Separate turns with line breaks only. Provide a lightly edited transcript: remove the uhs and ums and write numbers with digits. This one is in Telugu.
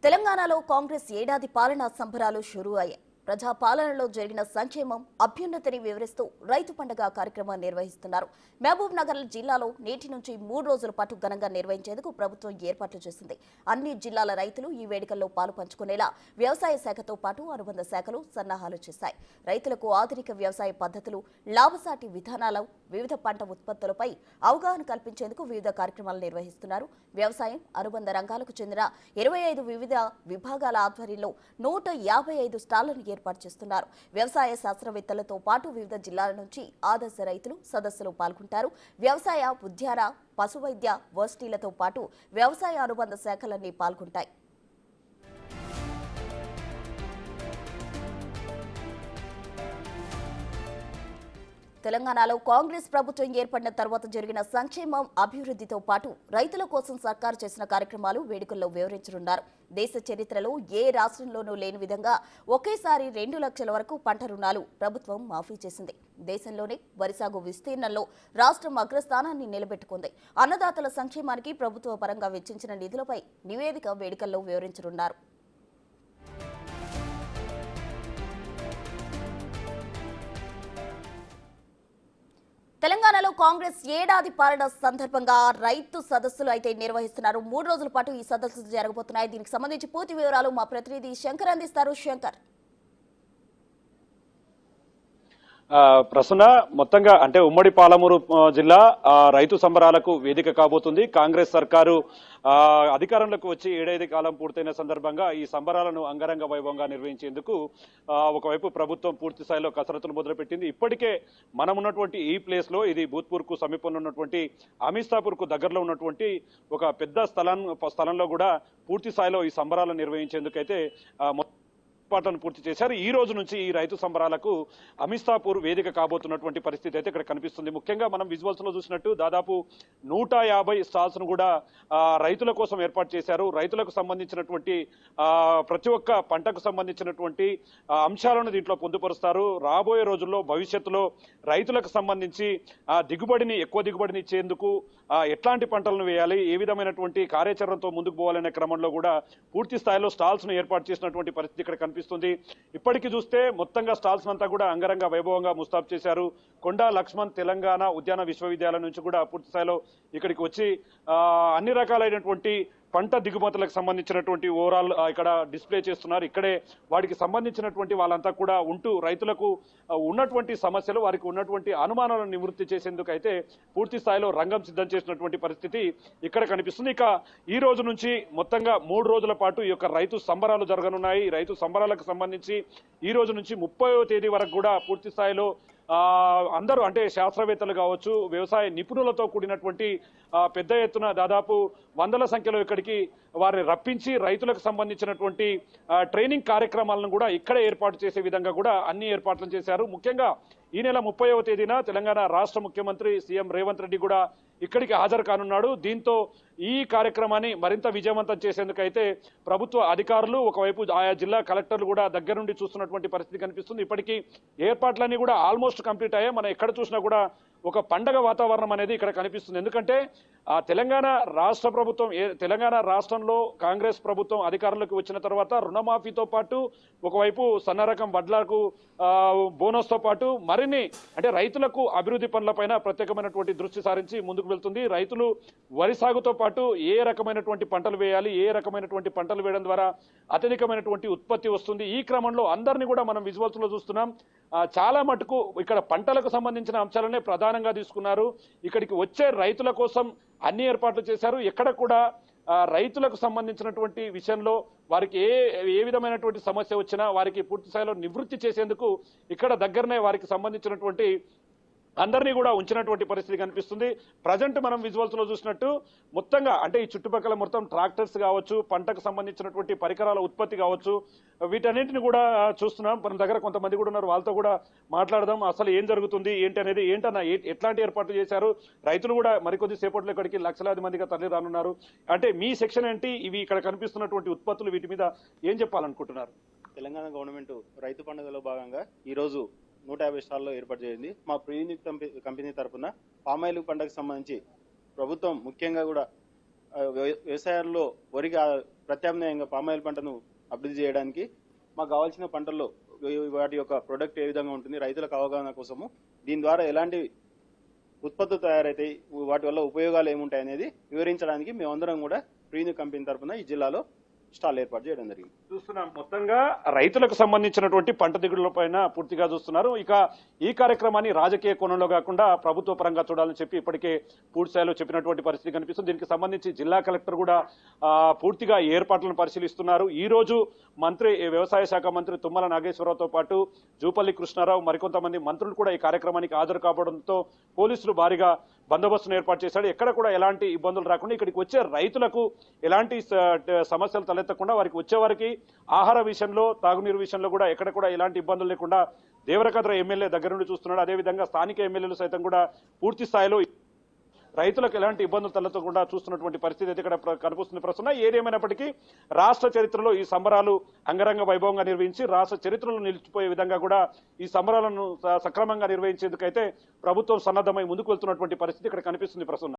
తెలంగాణలో కాంగ్రెస్ ఏడాది పాలనా సంబరాలు షురూ అయ్యాయి. ప్రజా పాలనలో జరిగిన సంక్షేమం, అభ్యున్నతిని వివరిస్తూ రైతు పండుగ కార్యక్రమం నిర్వహిస్తున్నారు. మహబూబ్ నగర్ జిల్లాలో నేటి నుంచి 3 రోజుల పాటు ఘనంగా నిర్వహించేందుకు ప్రభుత్వం ఏర్పాట్లు చేసింది. అన్ని జిల్లాల రైతులు ఈ వేడుకల్లో పాలు పంచుకునేలా వ్యవసాయ శాఖతో పాటు అనుబంధ శాఖలు సన్నాహాలు చేశాయి. రైతులకు ఆధునిక వ్యవసాయ పద్ధతులు, లాభసాటి విధానాలు, వివిధ పంట ఉత్పత్తులపై అవగాహన కల్పించేందుకు వివిధ కార్యక్రమాలు నిర్వహిస్తున్నారు. వ్యవసాయం, అనుబంధ రంగాలకు చెందిన 25 వివిధ విభాగాల ఆధ్వర్యంలో 155 స్టాళ్లను ఏర్పాటు చేస్తున్నారు. వ్యవసాయ శాస్త్రవేత్తలతో పాటు వివిధ జిల్లాల నుంచి ఆదర్శ రైతులు సదస్సులు పాల్గొంటారు. వ్యవసాయ, ఉద్యాన, పశువైద్య వర్సిటీలతో పాటు వ్యవసాయ అనుబంధ శాఖలన్నీ పాల్గొంటాయి. తెలంగాణలో కాంగ్రెస్ ప్రభుత్వం ఏర్పడిన తర్వాత జరిగిన సంక్షేమం, అభివృద్ధితో పాటు రైతుల కోసం సర్కారు చేసిన కార్యక్రమాలు వేడుకల్లో వివరించనున్నారు. దేశ చరిత్రలో ఏ రాష్ట్రంలోనూ లేని విధంగా ఒకేసారి 2 లక్షల వరకు పంట రుణాలు ప్రభుత్వం మాఫీ చేసింది. దేశంలోనే వరి సాగు విస్తీర్ణంలో రాష్ట్రం అగ్రస్థానాన్ని నిలబెట్టుకుంది. అన్నదాతల సంక్షేమానికి ప్రభుత్వ పరంగా వెచ్చించిన నిధులపై నివేదిక వేడుకల్లో వివరించనున్నారు. తెలంగాణలో కాంగ్రెస్ ఏడాది పాలన సందర్భంగా రైతు సదస్సులు అయితే నిర్వహిస్తున్నారు. 3 రోజుల పాటు ఈ సదస్సులు జరగబోతున్నాయి. దీనికి సంబంధించి పూర్తి వివరాలు మా ప్రతినిధి శంకర్ అందిస్తారు. శంకర్,
ప్రసన్న, మొత్తంగా అంటే ఉమ్మడి పాలమూరు జిల్లా రైతు సంబరాలకు వేదిక కాబోతుంది. కాంగ్రెస్ సర్కారు అధికారంలోకి వచ్చి 7 కాలం పూర్తయిన సందర్భంగా ఈ సంబరాలను అంగరంగ వైభవంగా నిర్వహించేందుకు ఒకవైపు ప్రభుత్వం పూర్తి స్థాయిలో కసరత్తులు మొదలుపెట్టింది. ఇప్పటికే మనం ఉన్నటువంటి ఈ ప్లేస్ లో, ఇది భూత్పూర్ కు సమీపంలో ఉన్నటువంటి అమిస్తాపూర్ కు దగ్గరలో ఉన్నటువంటి ఒక పెద్ద స్థలంలో కూడా పూర్తి స్థాయిలో ఈ సంబరాలను నిర్వహించేందుకైతే ఏర్పాట్లను పూర్తి చేశారు. ఈ రోజు నుంచి ఈ రైతు సంబరాలకు అమిస్తాపూర్ వేదిక కాబోతున్నటువంటి పరిస్థితి అయితే ఇక్కడ కనిపిస్తుంది. ముఖ్యంగా మనం విజువల్స్ లో చూసినట్టు దాదాపు 150 స్టాల్స్ ను కూడా రైతుల కోసం ఏర్పాటు చేశారు. రైతులకు సంబంధించినటువంటి ప్రతి ఒక్క పంటకు సంబంధించినటువంటి అంశాలను దీంట్లో పొందుపరుస్తారు. రాబోయే రోజుల్లో భవిష్యత్తులో రైతులకు సంబంధించి ఎక్కువ దిగుబడిని ఇచ్చేందుకు ఎట్లాంటి పంటలను వేయాలి, ఏ విధమైనటువంటి కార్యాచరణతో ముందుకు పోవాలనే క్రమంలో కూడా పూర్తి స్థాయిలో స్టాల్స్ ను ఏర్పాటు చేసినటువంటి పరిస్థితి ఇక్కడ కనిపిస్తుంది. ఇప్పటికీ చూస్తే మొత్తంగా స్టాల్స్ అంతా కూడా అంగరంగ వైభవంగా ముస్తాబు చేశారు. కొండా లక్ష్మణ్ తెలంగాణ ఉద్యాన విశ్వవిద్యాలయం నుంచి కూడా పూర్తి స్థాయిలో ఇక్కడికి వచ్చి అన్ని రకాలైనటువంటి పంట దిగుమతులకు సంబంధించినటువంటి ఓవరాల్ ఇక్కడ డిస్ప్లే చేస్తున్నారు. ఇక్కడే వాటికి సంబంధించినటువంటి వాళ్ళంతా కూడా ఉంటూ రైతులకు ఉన్నటువంటి సమస్యలు, వారికి ఉన్నటువంటి అనుమానాలను నివృత్తి చేసేందుకు అయితే పూర్తి స్థాయిలో రంగం సిద్ధం చేసినటువంటి పరిస్థితి ఇక్కడ కనిపిస్తుంది. ఇక ఈ రోజు నుంచి మొత్తంగా 3 రోజుల పాటు ఈ యొక్క రైతు సంబరాలు జరగనున్నాయి. రైతు సంబరాలకు సంబంధించి ఈ రోజు నుంచి 30వ తేదీ వరకు కూడా పూర్తి స్థాయిలో అందరూ అంటే శాస్త్రవేత్తలు కావచ్చు, వ్యవసాయ నిపుణులతో కూడినటువంటి పెద్ద ఎత్తున దాదాపు వందల సంఖ్యలో ఇక్కడికి వారిని రప్పించి రైతులకు సంబంధించినటువంటి ట్రైనింగ్ కార్యక్రమాలను కూడా ఇక్కడే ఏర్పాటు చేసే విధంగా కూడా అన్ని ఏర్పాట్లు చేశారు. ముఖ్యంగా ఈ నెల 30వ తేదీన తెలంగాణ రాష్ట్ర ముఖ్యమంత్రి సీఎం రేవంత్ రెడ్డి కూడా ఇక్కడికి హాజరు కానున్నాడు. దీంతో ఈ కార్యక్రమాన్ని మరింత విజయవంతం చేసేందుకైతే ప్రభుత్వ అధికారులు, ఒకవైపు ఆయా జిల్లా కలెక్టర్లు కూడా దగ్గర నుండి చూస్తున్నటువంటి పరిస్థితి కనిపిస్తుంది. ఇప్పటికీ ఏర్పాట్లన్నీ కూడా ఆల్మోస్ట్ కంప్లీట్ అయ్యాయి. మనం ఎక్కడ చూసినా కూడా ఒక పండగ వాతావరణం అనేది ఇక్కడ కనిపిస్తుంది. ఎందుకంటే తెలంగాణ రాష్ట్రంలో కాంగ్రెస్ ప్రభుత్వం అధికారంలోకి వచ్చిన తర్వాత రుణమాఫీతో పాటు ఒకవైపు సన్న రకం వడ్లకు బోనస్ తో పాటు మరిన్ని అంటే రైతులకు అభివృద్ధి పనులపైన ప్రత్యేకమైనటువంటి దృష్టి సారించి ముందుకు వెళ్తుంది. రైతులు వరి సాగుతో పాటు ఏ రకమైనటువంటి పంటలు వేయాలి, ఏ రకమైనటువంటి పంటలు వేయడం ద్వారా అత్యధికమైనటువంటి ఉత్పత్తి వస్తుంది. ఈ క్రమంలో అందరినీ కూడా మనం విజువల్స్ లో చూస్తున్నాం. చాలా మటుకు ఇక్కడ పంటలకు సంబంధించిన అంశాలనే ప్రధానంగా తీసుకున్నారు. ఇక్కడికి వచ్చే రైతుల కోసం అన్ని ఏర్పాట్లు చేశారు. ఎక్కడ కూడా రైతులకు సంబంధించినటువంటి విషయంలో వారికి ఏ విధమైనటువంటి సమస్య వచ్చినా వారికి పూర్తి స్థాయిలో నివృత్తి చేసేందుకు ఇక్కడ దగ్గరనే వారికి సంబంధించినటువంటి అందరినీ కూడా ఉంచినటువంటి పరిస్థితి కనిపిస్తుంది. ప్రజెంట్ మనం విజువల్స్ లో చూసినట్టు మొత్తంగా అంటే ఈ చుట్టుపక్కల మొత్తం ట్రాక్టర్స్ కావచ్చు, పంటకు సంబంధించినటువంటి పరికరాల ఉత్పత్తి కావచ్చు, వీటన్నింటిని కూడా చూస్తున్నాం. మన దగ్గర కొంతమంది కూడా ఉన్నారు, వాళ్ళతో కూడా మాట్లాడదాం. అసలు ఏం జరుగుతుంది ఏంటి అనేది, ఏంటన్నా ఎట్లాంటి ఏర్పాట్లు చేశారు, రైతులు కూడా మరికొద్ది సేపట్లో ఇక్కడికి లక్షలాది మందిగా తరలి రానున్నారు. అంటే మీ సెక్షన్ ఏంటి, ఇవి ఇక్కడ కనిపిస్తున్నటువంటి ఉత్పత్తులు, వీటి మీద ఏం చెప్పాలనుకుంటున్నారు?
తెలంగాణ గవర్నమెంట్ రైతు పండుగలో భాగంగా ఈరోజు 150 స్టాల్లో ఏర్పాటు చేసింది. మా ప్రీనిక్ కంపెనీ తరఫున పామాయిల్ పంటకు సంబంధించి ప్రభుత్వం ముఖ్యంగా కూడా వ్యవసాయాల్లో వరికి ప్రత్యామ్నాయంగా పామాయిల్ పంటను అభివృద్ధి చేయడానికి మాకు కావాల్సిన పంటల్లో వాటి యొక్క ప్రొడక్ట్ ఏ విధంగా ఉంటుంది రైతులకు అవగాహన కోసము దీని ద్వారా ఎలాంటి ఉత్పత్తులు తయారైతాయి వాటి వల్ల ఉపయోగాలు ఏముంటాయి అనేది వివరించడానికి మేమందరం కూడా ప్రీన్యూ కంపెనీ తరఫున ఈ జిల్లాలో స్టాల్ ఏర్పాటు చేయడం జరిగింది.
చూస్తున్నాం మొత్తంగా రైతులకు సంబంధించినటువంటి పంట దిగుడుల పైన పూర్తిగా చూస్తున్నారు. ఇక ఈ కార్యక్రమాన్ని రాజకీయ కోణంలో కాకుండా ప్రభుత్వ పరంగా చూడాలని చెప్పి ఇప్పటికే పూర్తి స్థాయిలో చెప్పినటువంటి పరిస్థితి కనిపిస్తుంది. దీనికి సంబంధించి జిల్లా కలెక్టర్ కూడా పూర్తిగా ఏర్పాట్లను పరిశీలిస్తున్నారు. ఈ రోజు వ్యవసాయ శాఖ మంత్రి తుమ్మల నాగేశ్వరరావుతో పాటు జూపల్లి కృష్ణారావు మరికొంతమంది మంత్రులు కూడా ఈ కార్యక్రమానికి హాజరు కావడంతో పోలీసులు భారీగా బందోబస్తును ఏర్పాటు చేశాడు. ఎక్కడ కూడా ఎలాంటి ఇబ్బందులు రాకుండా ఇక్కడికి వచ్చే రైతులకు ఎలాంటి సమస్యలు తలెత్తకుండా వారికి వచ్చేవారికి ఆహార విషయంలో తాగునీరు విషయంలో కూడా ఎక్కడ కూడా ఎలాంటి ఇబ్బందులు లేకుండా దేవరకద్ర ఎమ్మెల్యే దగ్గర నుండి చూస్తున్నాడు. అదేవిధంగా స్థానిక ఎమ్మెల్యేలు సైతం కూడా పూర్తి స్థాయిలో రైతులకు ఎలాంటి ఇబ్బందులు తలెత్తకుండా చూస్తున్నటువంటి పరిస్థితి అయితే ఇక్కడ కనిపిస్తుంది. ప్రస్తుతం ఏదేమైనప్పటికీ రాష్ట్ర చరిత్రలో ఈ సంబరాలు అంగరంగ వైభవంగా నిర్వహించి రాష్ట్ర చరిత్రలో నిలిచిపోయే విధంగా కూడా ఈ సంబరాలను సక్రమంగా నిర్వహించేందుకైతే ప్రభుత్వం సన్నద్ధమై ముందుకు వెళ్తున్నటువంటి పరిస్థితి ఇక్కడ కనిపిస్తుంది. ప్రస్తుతం